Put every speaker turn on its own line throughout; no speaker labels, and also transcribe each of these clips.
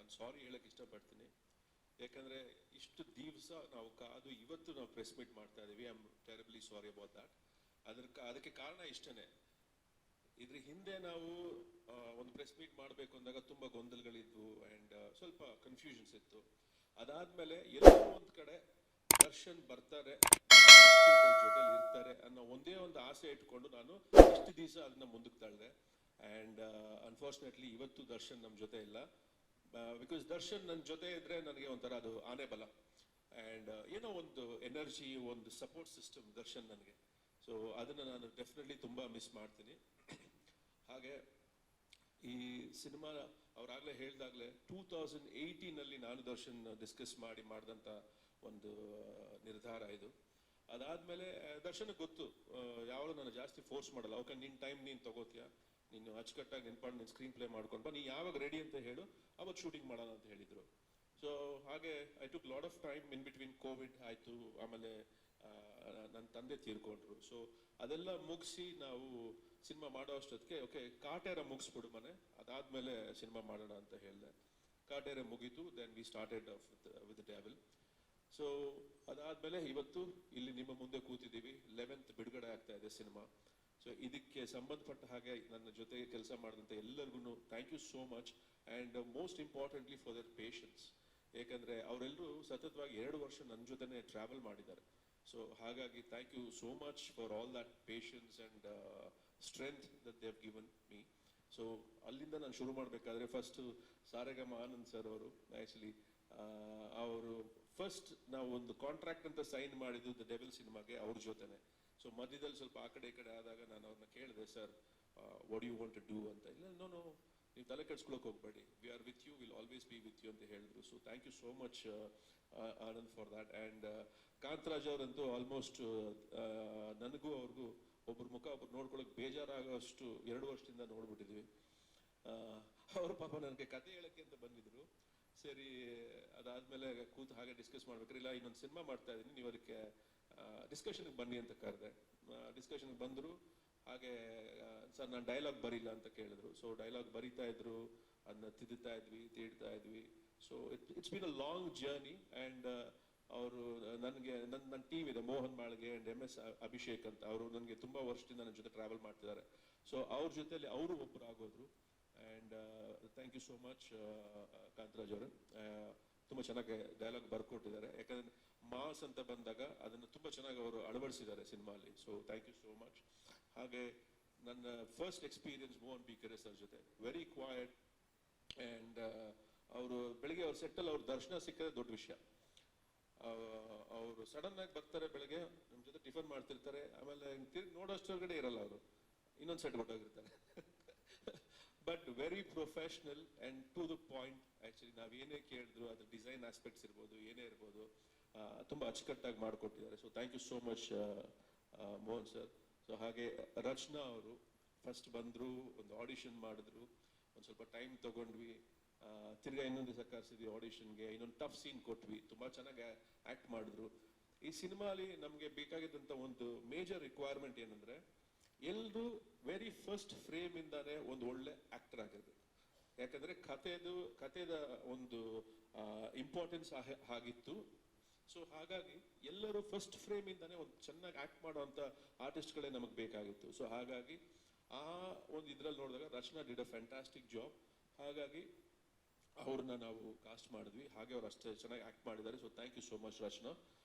ನಾನು ಸಾರಿ ಹೇಳಕ್ಕೆ ಇಷ್ಟಪಡ್ತೀನಿ. ಯಾಕಂದರೆ ಇಷ್ಟು ದಿವಸ ನಾವು ಕಾದು ಇವತ್ತು ನಾವು ಪ್ರೆಸ್ ಮೀಟ್ ಮಾಡ್ತಾ ಇದ್ದೀವಿ. I am terribly sorry about that. ಅದಕ್ಕೆ ಕಾರಣ ಇಷ್ಟೇ. ಇದ್ರ ಹಿಂದೆ ನಾವು ಒಂದು ಪ್ರೆಸ್ ಮೀಟ್ ಮಾಡಬೇಕು ಅಂದಾಗ ತುಂಬ ಗೊಂದಲಗಳಿದ್ವು ಆ್ಯಂಡ್ ಸ್ವಲ್ಪ ಕನ್ಫ್ಯೂಷನ್ಸ್ ಇತ್ತು. ಅದಾದಮೇಲೆ ಎಲ್ಲೋ ಒಂದು ಕಡೆ ದರ್ಶನ್ ಬರ್ತಾರೆ, ಜೊತೆಲಿ ಇರ್ತಾರೆ ಅನ್ನೋ ಒಂದೇ ಒಂದು ಆಸೆ ಇಟ್ಕೊಂಡು ನಾನು ಇಷ್ಟು ದಿವಸ ಅದನ್ನ ಮುಂದಕ್ಕೆ ತಳ್ಳಿದೆ. ಆ್ಯಂಡ್ ಅನ್ಫಾರ್ಚುನೇಟ್ಲಿ ಇವತ್ತು ದರ್ಶನ್ ನಮ್ಮ ಜೊತೆ ಇಲ್ಲ. ಬಿಕಾಸ್ ದರ್ಶನ್ ನನ್ನ ಜೊತೆ ಇದ್ರೆ ನನಗೆ ಒಂಥರ ಅದು ಆನೆ ಬಲ ಆ್ಯಂಡ್ ಏನೋ ಒಂದು ಎನರ್ಜಿ, ಒಂದು ಸಪೋರ್ಟ್ ಸಿಸ್ಟಮ್ ದರ್ಶನ್ ನನಗೆ. ಸೊ ಅದನ್ನು ನಾನು ಡೆಫಿನೆಟ್ಲಿ ತುಂಬ ಮಿಸ್ ಮಾಡ್ತೀನಿ. ಹಾಗೆ ಈ ಸಿನಿಮಾ ಅವರಾಗಲೇ ಹೇಳಿದಾಗಲೇ 2018 ನಾನು ದರ್ಶನ್ ಡಿಸ್ಕಸ್ ಮಾಡಿದಂಥ ಒಂದು ನಿರ್ಧಾರ ಇದು. ಅದಾದಮೇಲೆ ದರ್ಶನಕ್ಕೆ ಗೊತ್ತು, ಯಾವಾಗಲೂ ನಾನು ಜಾಸ್ತಿ ಫೋರ್ಸ್ ಮಾಡಲ್ಲ. ಅವಕ್ಕೆ ನಿನ್ನ ಟೈಮ್ ನೀನು ತಗೋತೀಯ, ನೀನು ಅಚ್ಚುಕಟ್ಟಾಗಿ ನಿನ್ಕೊಂಡು ನೀನು ಸ್ಕ್ರೀನ್ ಪ್ಲೇ ಮಾಡ್ಕೊಂಡು ನೀ ಯಾವಾಗ ರೆಡಿ ಅಂತ ಹೇಳು, ಅವಾಗ ಶೂಟಿಂಗ್ ಮಾಡೋಣ ಅಂತ ಹೇಳಿದರು. ಸೊ ಹಾಗೆ I took lot of time in between. Covid ಆಯಿತು, ಆಮೇಲೆ ನನ್ನ ತಂದೆ ತೀರ್ಕೊಂಡ್ರು. ಸೊ ಅದೆಲ್ಲ ಮುಗಿಸಿ ನಾವು ಸಿನಿಮಾ ಮಾಡೋ ಅಷ್ಟೊತ್ತಿಗೆ ಓಕೆ ಕಾಟೇರ ಮುಗಿಸ್ಬಿಡು ಮನೆ, ಅದಾದಮೇಲೆ ಸಿನಿಮಾ ಮಾಡೋಣ ಅಂತ ಹೇಳಿದೆ. ಕಾಟೇರ ಮುಗೀತು, then we started with Devil. So ಅದಾದಮೇಲೆ ಇವತ್ತು ಇಲ್ಲಿ ನಿಮ್ಮ ಮುಂದೆ ಕೂತಿದ್ದೀವಿ. 11th ಬಿಡುಗಡೆ ಆಗ್ತಾ ಇದೆ ಸಿನಿಮಾ. ಸೊ ಇದಕ್ಕೆ ಸಂಬಂಧಪಟ್ಟ ಹಾಗೆ ನನ್ನ ಜೊತೆಗೆ ಕೆಲಸ ಮಾಡಿದಂಥ ಎಲ್ಲರಿಗೂ thank you so much. And most importantly for their patience. ಏಕೆಂದರೆ ಅವರೆಲ್ಲರೂ ಸತತವಾಗಿ 2 ವರ್ಷ ನನ್ನ ಜೊತೆನೇ ಟ್ರಾವೆಲ್ ಮಾಡಿದ್ದಾರೆ. ಸೊ ಹಾಗಾಗಿ thank you so much for all that patience and strength that they have given me. So ಅಲ್ಲಿಂದ ನಾನು ಶುರು ಮಾಡಬೇಕಾದ್ರೆ ಫಸ್ಟು ಸಾರೆಗಮ ಆನಂದ್ ಸರ್ ಅವರು ಆ್ಯಕ್ಚುಲಿ ಅವರು ಫಸ್ಟ್ ನಾವು ಒಂದು ಕಾಂಟ್ರಾಕ್ಟ್ ಅಂತ ಸೈನ್ ಮಾಡಿದ್ದು ದ ಡೆವಿಲ್ ಸಿನಿಮಾಗೆ ಅವ್ರ ಜೊತೆನೆ. ಸೊ ಮಧ್ಯದಲ್ಲಿ ಸ್ವಲ್ಪ ಆ ಕಡೆ ಈ ಕಡೆ ಆದಾಗ ನಾನು ಅವ್ರನ್ನ ಕೇಳಿದೆ, sir what you want to do ಅಂತ. ಇಲ್ಲ ನೋ ನೀವು ತಲೆ ಕೆಡ್ಸ್ಕೊಳಕ್ಕೆ ಹೋಗ್ಬೇಡಿ, we are with you, will always be with you ಅಂತ ಹೇಳಿದ್ರು. So thank you so much Anand for that. And Kantharaj ಅವರಂತೂ ಆಲ್ಮೋಸ್ಟ್ ನನಗೂ ಅವ್ರಿಗೂ ಒಬ್ರು ಮುಖ ಒಬ್ರು ನೋಡ್ಕೊಳಕ್ಕೆ ಬೇಜಾರಾಗೋಷ್ಟು 2 ವರ್ಷದಿಂದ ನೋಡ್ಬಿಟ್ಟಿದ್ವಿ. ಅವರು ಪಾಪ ನನಗೆ ಕತೆ ಹೇಳಕ್ಕೆ ಅಂತ ಬಂದಿದ್ರು. ಸರಿ ಅದಾದಮೇಲೆ ಕೂತು ಹಾಗೆ ಡಿಸ್ಕಸ್ ಮಾಡ್ಬೇಕ್ರಿ, ಇಲ್ಲ ಇನ್ನೊಂದು ಸಿನಿಮಾ ಮಾಡ್ತಾ ಇದ್ದೀನಿ, ನೀವು ಅದಕ್ಕೆ ಡಿಸ್ಕಷನ್ಗೆ ಬನ್ನಿ ಅಂತ ಕರೆದೆ. ಡಿಸ್ಕಷನ್ಗೆ ಬಂದರು. ಹಾಗೆ ಸರ್ ನಾನು ಡೈಲಾಗ್ ಬರೀಲ್ಲ ಅಂತ ಕೇಳಿದ್ರು. ಸೊ ಡೈಲಾಗ್ ಬರೀತಾ ಇದ್ರು, ಅದನ್ನ ತಿದ್ದುತ್ತಾ ಇದ್ವಿ. So it's been a long journey. And ಅವರು ನನಗೆ ನನ್ನ ಟೀಮ್ ಇದೆ, ಮೋಹನ್ ಮಾಳ್ಗೆ ಆ್ಯಂಡ್ MS ಅಭಿಷೇಕ್ ಅಂತ. ಅವರು ನನಗೆ ತುಂಬ ವರ್ಷದಿಂದ ನನ್ನ ಜೊತೆ ಟ್ರಾವೆಲ್ ಮಾಡ್ತಿದ್ದಾರೆ. ಸೊ ಅವ್ರ ಜೊತೆಲಿ ಅವರು ಒಬ್ಬರು ಆಗೋದ್ರು. And thank you so much Kantharaj ಅವರು. ತುಂಬ ಚೆನ್ನಾಗಿ ಡೈಲಾಗ್ ಬರ್ಕೊಟ್ಟಿದ್ದಾರೆ. ಯಾಕಂದರೆ ಮಾಸ್ ಅಂತ ಬಂದಾಗ ಅದನ್ನು ತುಂಬ ಚೆನ್ನಾಗಿ ಅವರು ಅಳವಡಿಸಿದ್ದಾರೆ ಸಿನಿಮಾಲಿ. So thank you so much. ಹಾಗೆ ನನ್ನ first experience Mohan B Kere sir ಜೊತೆ, ವೆರಿ ಕ್ವಾಯಟ್. ಆ್ಯಂಡ್ ಅವರು ಬೆಳಿಗ್ಗೆ ಅವ್ರ ಸೆಟ್ಟಲ್ಲಿ ಅವ್ರ ದರ್ಶನ ಸಿಕ್ಕದೆ ದೊಡ್ಡ ವಿಷಯ. ಅವರು ಸಡನ್ ಆಗಿ ಬರ್ತಾರೆ, ಬೆಳಗ್ಗೆ ನಮ್ಮ ಜೊತೆ ಟಿಫನ್ ಮಾಡ್ತಿರ್ತಾರೆ, ಆಮೇಲೆ ತಿರುಗಿ ನೋಡೋಷ್ಟೊಳಗಡೆ ಇರಲ್ಲ ಅವರು, ಇನ್ನೊಂದು ಸೆಟ್ ಹೊಟ್ಟೋಗಿರ್ತಾರೆ. But very professional and to the point. Actually ನಾವು ಏನೇ ಕೇಳಿದ್ರು ಅದ್ರ ಡಿಸೈನ್ ಆಸ್ಪೆಕ್ಟ್ಸ್ ಇರ್ಬೋದು, ಏನೇ ಇರ್ಬೋದು, ತುಂಬ ಅಚ್ಚುಕಟ್ಟಾಗಿ ಮಾಡಿಕೊಟ್ಟಿದ್ದಾರೆ. So thank you so much Mohan sir. So ಹಾಗೆ ರಚನಾ ಅವರು ಫಸ್ಟ್ ಬಂದರು, ಒಂದು ಆಡಿಷನ್ ಮಾಡಿದ್ರು, ಒಂದು ಸ್ವಲ್ಪ ಟೈಮ್ ತೊಗೊಂಡ್ವಿ, ತಿರ್ಗಾ ಇನ್ನೊಂದು ದಿವಸ ಕರೆಸಿದ್ವಿ ಆಡಿಷನ್ಗೆ, ಇನ್ನೊಂದು ಟಫ್ ಸೀನ್ ಕೊಟ್ವಿ, ತುಂಬ ಚೆನ್ನಾಗಿ ಆ್ಯಕ್ಟ್ ಮಾಡಿದ್ರು. ಈ ಸಿನಿಮಾಲಿ ನಮಗೆ ಬೇಕಾಗಿದ್ದಂಥ ಒಂದು ಮೇಜರ್ ರಿಕ್ವೈರ್ಮೆಂಟ್ ಏನಂದರೆ ಎಲ್ಲರೂ ವೆರಿ ಫಸ್ಟ್ ಫ್ರೇಮಿಂದಾನೇ ಒಂದು ಒಳ್ಳೆ ಆ್ಯಕ್ಟರ್ ಆಗಿರ್ಬೇಕು. ಯಾಕಂದರೆ ಕಥೆದ ಒಂದು ಇಂಪಾರ್ಟೆನ್ಸ್ ಆಗಿತ್ತು. ಸೊ ಹಾಗಾಗಿ ಎಲ್ಲರೂ ಫಸ್ಟ್ ಫ್ರೇಮಿಂದಾನೇ ಒಂದು ಚೆನ್ನಾಗಿ ಆ್ಯಕ್ಟ್ ಮಾಡೋವಂಥ ಆರ್ಟಿಸ್ಟ್ಗಳೇ ನಮಗೆ ಬೇಕಾಗಿತ್ತು. ಸೊ ಹಾಗಾಗಿ ಆ ಒಂದು ಇದರಲ್ಲಿ ನೋಡಿದಾಗ ರಚನಾ ಡಿಡ್ ಅ ಫ್ಯಾಂಟಾಸ್ಟಿಕ್ ಜಾಬ್. ಹಾಗಾಗಿ ಅವ್ರನ್ನ ನಾವು ಕಾಸ್ಟ್ ಮಾಡಿದ್ವಿ. ಹಾಗೆ ಅವ್ರು ಅಷ್ಟೇ ಚೆನ್ನಾಗಿ ಆ್ಯಕ್ಟ್ ಮಾಡಿದ್ದಾರೆ. So thank you so much Rachana.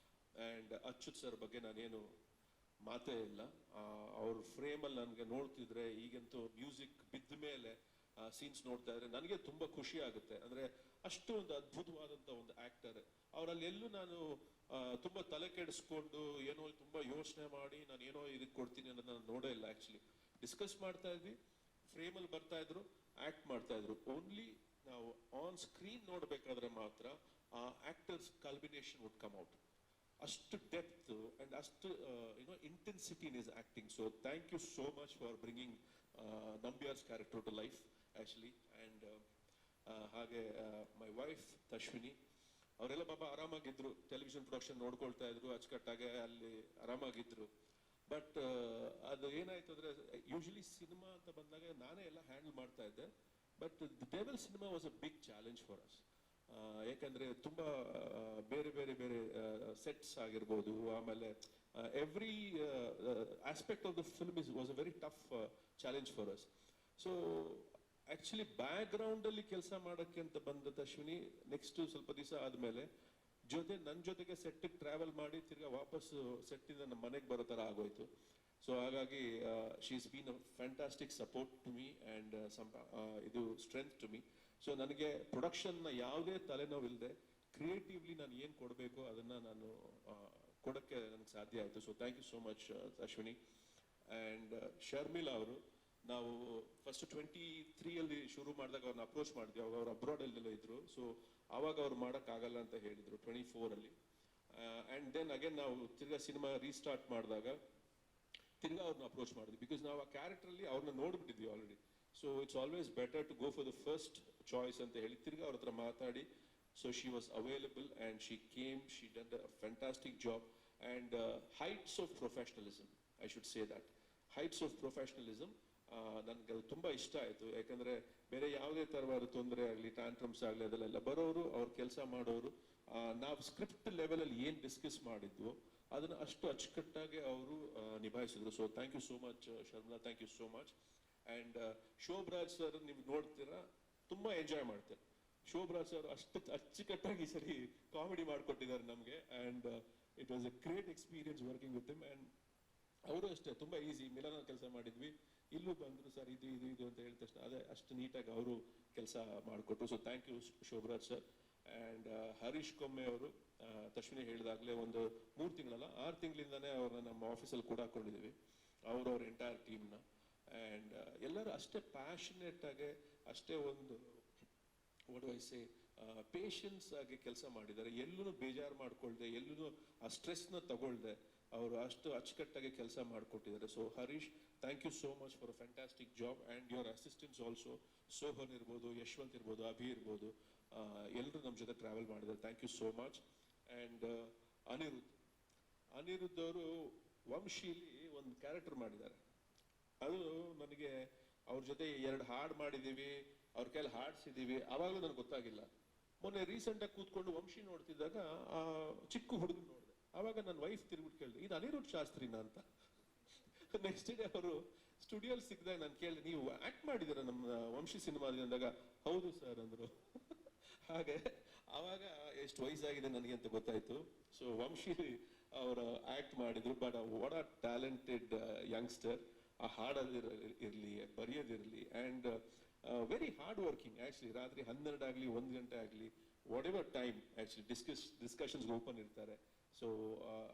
And Achyuth sir ಬಗ್ಗೆ ನಾನೇನು ಮಾತೇ ಇಲ್ಲ. ಅವ್ರ ಫ್ರೇಮಲ್ಲಿ ನನಗೆ ನೋಡ್ತಿದ್ರೆ ಈಗಂತೂ ಮ್ಯೂಸಿಕ್ ಬಿದ್ದ ಮೇಲೆ ಸೀನ್ಸ್ ನೋಡ್ತಾ ಇದ್ರೆ ನನಗೆ ತುಂಬ ಖುಷಿ ಆಗುತ್ತೆ. ಅಂದರೆ ಅಷ್ಟು ಒಂದು ಅದ್ಭುತವಾದಂಥ ಒಂದು ಆ್ಯಕ್ಟರ್. ಅವರಲ್ಲಿ ಎಲ್ಲೂ ನಾನು ತುಂಬ ತಲೆ ಕೆಡಿಸ್ಕೊಂಡು ಏನೋ ತುಂಬ ಯೋಚನೆ ಮಾಡಿ ನಾನು ಏನೋ ಇದಕ್ಕೆ ಕೊಡ್ತೀನಿ ಅನ್ನೋದು ನಾನು ನೋಡೇ ಇಲ್ಲ. ಆ್ಯಕ್ಚುಲಿ ಡಿಸ್ಕಸ್ ಮಾಡ್ತಾ ಇದ್ವಿ, ಫ್ರೇಮಲ್ಲಿ ಬರ್ತಾ ಇದ್ರು, ಆ್ಯಕ್ಟ್ ಮಾಡ್ತಾ ಇದ್ರು. ಓನ್ಲಿ ನಾವು ಆನ್ ಸ್ಕ್ರೀನ್ ನೋಡಬೇಕಾದ್ರೆ ಮಾತ್ರ ಆ actors combination would come out. ಅಷ್ಟು ಡೆಪ್ತ್ ಆ್ಯಂಡ್ ಅಷ್ಟು intensity in his acting. So thank you so much for bringing Nambiar's character to life actually. And ಹಾಗೆ ಮೈ ವೈಫ್ ತಶ್ವಿನಿ, ಅವರೆಲ್ಲ ಪಾಪ ಆರಾಮಾಗಿದ್ರು, ಟೆಲಿವಿಷನ್ ಪ್ರೊಡಕ್ಷನ್ ನೋಡ್ಕೊಳ್ತಾ ಇದ್ರು, ಅಚ್ಚುಕಟ್ಟಾಗೆ ಅಲ್ಲಿ ಆರಾಮಾಗಿದ್ರು. ಬಟ್ ಅದು ಏನಾಯ್ತು ಅಂದರೆ ಯೂಶಲಿ ಸಿನಿಮಾ ಅಂತ ಬಂದಾಗ ನಾನೇ ಎಲ್ಲ ಹ್ಯಾಂಡಲ್ ಮಾಡ್ತಾ ಇದ್ದೆ. But the devil cinema was a big challenge for us. ಯಾಕಂದರೆ ತುಂಬ ಬೇರೆ ಬೇರೆ ಬೇರೆ ಸೆಟ್ಸ್ ಆಗಿರ್ಬೋದು, ಆಮೇಲೆ every aspect of the film was a very tough challenge for us. So actually ಬ್ಯಾಕ್ಗ್ರೌಂಡಲ್ಲಿ ಕೆಲಸ ಮಾಡೋಕ್ಕೆ ಅಂತ ಬಂದ ಅಶ್ವಿನಿ ನೆಕ್ಸ್ಟ್ ಸ್ವಲ್ಪ ದಿವಸ ಆದಮೇಲೆ ನನ್ನ ಜೊತೆಗೆ ಸೆಟ್ಟಿಗೆ ಟ್ರಾವೆಲ್ ಮಾಡಿ ತಿರ್ಗಾ ವಾಪಸ್ಸು ಸೆಟ್ಟಿಂದ ನಮ್ಮ ಮನೆಗೆ ಬರೋ ಥರ ಆಗೋಯ್ತು. ಸೊ ಹಾಗಾಗಿ she is been a fantastic support to me and ಇದು ಸ್ಟ್ರೆಂತ್ ಟು ಮೀ. ಸೊ ನನಗೆ ಪ್ರೊಡಕ್ಷನ್ನ ಯಾವುದೇ ತಲೆನೋವಿಲ್ಲದೆ ಕ್ರಿಯೇಟಿವ್ಲಿ ನಾನು ಏನು ಕೊಡಬೇಕು ಅದನ್ನು ನಾನು ಕೊಡೋಕ್ಕೆ ನನಗೆ ಸಾಧ್ಯ ಆಯಿತು. So thank you so much Ashwini. And Sharmila ಅವರು, ನಾವು ಫಸ್ಟ್ 23 ಶುರು ಮಾಡಿದಾಗ ಅವ್ರನ್ನ ಅಪ್ರೋಚ್ ಮಾಡಿದ್ವಿ. ಅವಾಗ ಅವ್ರು ಅಬ್ರಾಡಲ್ಲೆಲ್ಲ ಇದ್ರು. ಸೊ ಆವಾಗ ಅವ್ರು ಮಾಡೋಕ್ಕಾಗಲ್ಲ ಅಂತ ಹೇಳಿದರು 24 ಆ್ಯಂಡ್ ದೆನ್ ಅಗೇನ್ ನಾವು ತಿರ್ಗಾ ಸಿನಿಮಾ ರೀಸ್ಟಾರ್ಟ್ ಮಾಡಿದಾಗ ತಿರ್ಗಾ ಅವ್ರನ್ನ ಅಪ್ರೋಚ್ ಮಾಡಿದ್ವಿ. ಬಿಕಾಸ್ ನಾವು ಆ ಕ್ಯಾರೆಕ್ಟ್ರಲ್ಲಿ ಅವ್ರನ್ನ ನೋಡ್ಬಿಟ್ಟಿದ್ವಿ already. So it's always better to go for the first choice ಅಂತ ಹೇಳಿ ತಿರ್ಗಾ ಅವ್ರ ಹತ್ರ ಮಾತಾಡಿ. So she was available and she came, she done a fantastic job and heights of professionalism, I should say that. Heights of professionalism ನನಗೆ ಅದು ತುಂಬ ಇಷ್ಟ ಆಯಿತು. ಯಾಕಂದರೆ ಬೇರೆ ಯಾವುದೇ ಥರವಾದ ತೊಂದರೆ ಆಗಲಿ, ಟ್ಯಾಂಟ್ರಮ್ಸ್ ಆಗಲಿ, ಅದೆಲ್ಲ ಬರೋರು, ಅವ್ರ ಕೆಲಸ ಮಾಡೋರು, ನಾವು ಸ್ಕ್ರಿಪ್ಟ್ ಲೆವೆಲಲ್ಲಿ ಏನು ಡಿಸ್ಕಸ್ ಮಾಡಿದ್ವು ಅದನ್ನು ಅಷ್ಟು ಅಚ್ಚುಕಟ್ಟಾಗಿ ಅವರು ನಿಭಾಯಿಸಿದ್ರು. So thank you so much Sharmila, thank you so much. And Shobharaj sir ನೀವು ನೋಡ್ತೀರಾ, ತುಂಬ ಎಂಜಾಯ್ ಮಾಡ್ತಾರೆ. ಶೋಭರಾಜ್ ಸರ್ ಅಷ್ಟು ಅಚ್ಚುಕಟ್ಟಾಗಿ ಸರಿ ಕಾಮಿಡಿ ಮಾಡಿಕೊಟ್ಟಿದ್ದಾರೆ ನಮಗೆ. And it was A great experience working with him. And ಅವರು ಅಷ್ಟೇ ತುಂಬ ಈಸಿ. ಮಿಲನ ಕೆಲಸ ಮಾಡಿದ್ವಿ, ಇಲ್ಲೂ ಬಂದರು ಸರ್ ಇದು ಇದು ಇದು ಅಂತ ಹೇಳಿದ ತಕ್ಷಣ ಅದೇ ಅಷ್ಟು ನೀಟಾಗಿ ಅವರು ಕೆಲಸ ಮಾಡಿಕೊಟ್ರು. So thank you Shobharaj sir. And Harish Komme ಅವರು, ಅಶ್ವಿನಿ ಹೇಳಿದಾಗಲೇ ಒಂದು 3 ತಿಂಗಳಲ್ಲ 6 ತಿಂಗಳಿಂದನೇ ಅವ್ರನ್ನ ನಮ್ಮ ಆಫೀಸಲ್ಲಿ ಕೂಡ ಹಾಕೊಂಡಿದ್ದೀವಿ, ಅವ್ರ ಎಂಟೈರ್ ಟೀಮ್ನ. ಆ್ಯಂಡ್ ಎಲ್ಲರೂ ಅಷ್ಟೇ ಪ್ಯಾಷನೇಟ್ ಆಗಿ, ಅಷ್ಟೇ ಒಂದು what do I say patience ಆಗಿ ಕೆಲಸ ಮಾಡಿದ್ದಾರೆ. ಎಲ್ಲೂ ಬೇಜಾರು ಮಾಡ್ಕೊಳ್ದೆ, ಎಲ್ಲೂ ಆ ಸ್ಟ್ರೆಸ್ನ ತಗೊಳ್ದೆ ಅವರು ಅಷ್ಟು ಅಚ್ಚುಕಟ್ಟಾಗಿ ಕೆಲಸ ಮಾಡಿಕೊಟ್ಟಿದ್ದಾರೆ. So Harish, thank you so much for a fantastic job. And your assistants also, Sohan ಇರ್ಬೋದು, ಯಶವಂತ್ ಇರ್ಬೋದು, ಅಭಿ ಇರ್ಬೋದು, ಎಲ್ಲರೂ ನಮ್ಮ ಜೊತೆ ಟ್ರಾವೆಲ್ ಮಾಡಿದ್ದಾರೆ. Thank you so much. And Aniruddh ಅವರು ವಂಶೀಲಿ ಒಂದು ಕ್ಯಾರೆಕ್ಟರ್ ಮಾಡಿದ್ದಾರೆ. ಅದು ನನಗೆ ಅವ್ರ ಜೊತೆ 2 ಹಾಡು ಮಾಡಿದ್ದೀವಿ, ಅವ್ರ ಕೈಲಿ ಹಾಡ್ಸಿದ್ದೀವಿ, ಆವಾಗಲೂ ನನಗೆ ಗೊತ್ತಾಗಿಲ್ಲ. ಮೊನ್ನೆ ರೀಸೆಂಟಾಗಿ ಕೂತ್ಕೊಂಡು ವಂಶಿ ನೋಡ್ತಿದ್ದಾಗ ಆ ಚಿಕ್ಕ ಹುಡುಗನ ನೋಡಿದೆ. ಆವಾಗ ನನ್ನ ವೈಫ್ ತಿರುಗಿಬಿಟ್ಟು ಕೇಳಿದೆ, ಇದು ಅನಿರುದ್ಧ್ ಶಾಸ್ತ್ರಿನಾ ಅಂತ. ನೆಕ್ಸ್ಟ್ ಡೇ ಅವರು ಸ್ಟುಡಿಯೋಲ್ಲಿ ಸಿಕ್ಕಿದಾಗ ನಾನು ಕೇಳಿದೆ, ನೀವು ಆ್ಯಕ್ಟ್ ಮಾಡಿದ್ದೀರ ನಮ್ಮ ವಂಶಿ ಸಿನಿಮಾದಲ್ಲಿ ಅಂದಾಗ, ಹೌದು ಸರ್ ಅಂದರು. ಹಾಗೆ ಆವಾಗ ಎಷ್ಟು ವಯಸ್ಸಾಗಿದೆ ನನಗೆ ಅಂತ ಗೊತ್ತಾಯಿತು. ಸೊ ವಂಶಿ ಅವರು ಆ್ಯಕ್ಟ್ ಮಾಡಿದ್ರು. But what are talented youngster. ಆ ಹಾಡೋದಿರಲಿ, ಬರೆಯೋದಿರಲಿ, and very hard working. Actually ರಾತ್ರಿ 12 ಆಗಲಿ 1 ಗಂಟೆ ಆಗಲಿ, whatever time actually discussions open ಇರ್ತಾರೆ. So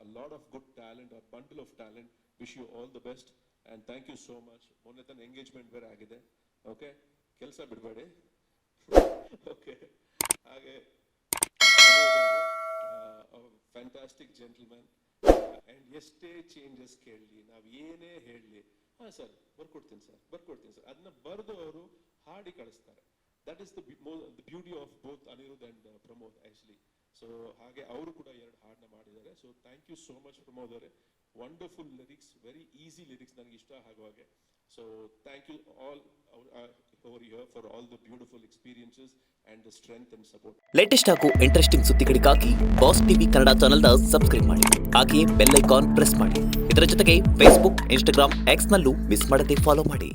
a lot of good talent, a bundle of talent. Wish you all the best and thank you so much. ಮೊನ್ನೆ ತನ್ನ engagement ಬೇರೆ ಆಗಿದೆ. Okay, ಕೆಲಸ ಬಿಡಬೇಡಿ. ಓಕೆ, ಹಾಗೆ ಫ್ಯಾಂಟಾಸ್ಟಿಕ್ ಜೆಂಟಲ್ಮ್ಯಾನ್. ಆ್ಯಂಡ್ ಎಷ್ಟೇ changes ಕೇಳಲಿ, ನಾವು ಏನೇ ಹೇಳಲಿ, ಹಾಂ ಸರ್ ಬರ್ಕೊಡ್ತೀನಿ ಸರ್ ಅದನ್ನ ಬರೆದು ಅವರು ಹಾಡಿ ಕಳಿಸ್ತಾರೆ. That is the beauty of both Anirudh and Pramod actually. So ಹಾಗೆ ಅವರು ಕೂಡ 2 ಹಾಡನ್ನ ಮಾಡಿದ್ದಾರೆ. So thank you so much Pramod ಅವರೇ. Wonderful lyrics, very easy lyrics, ನನಗೆ ಇಷ್ಟ ಆಗುವ ಹಾಗೆ. So thank you all over here for all the beautiful experiences and the strength and support.
Latest ಹಾಗೂ ಇಂಟ್ರೆಸ್ಟಿಂಗ್ ಸುದ್ದಿಗಳಿಗಾಗಿ ಬಾಸ್ ಟಿವಿ ಕನ್ನಡ ಚಾನೆಲ್ನ ಸಬ್ಸ್ಕ್ರೈಬ್ ಮಾಡಿ. ಹಾಗೆಯೇ ಬೆಲ್ ಐಕಾನ್ ಪ್ರೆಸ್ ಮಾಡಿ. ಇದರ ಜೊತೆಗೆ ಫೇಸ್ಬುಕ್, ಇನ್ಸ್ಟಾಗ್ರಾಮ್, ಎಕ್ಸ್ ನಲ್ಲೂ ಮಿಸ್ ಮಾಡದೆ ಫಾಲೋ ಮಾಡಿ.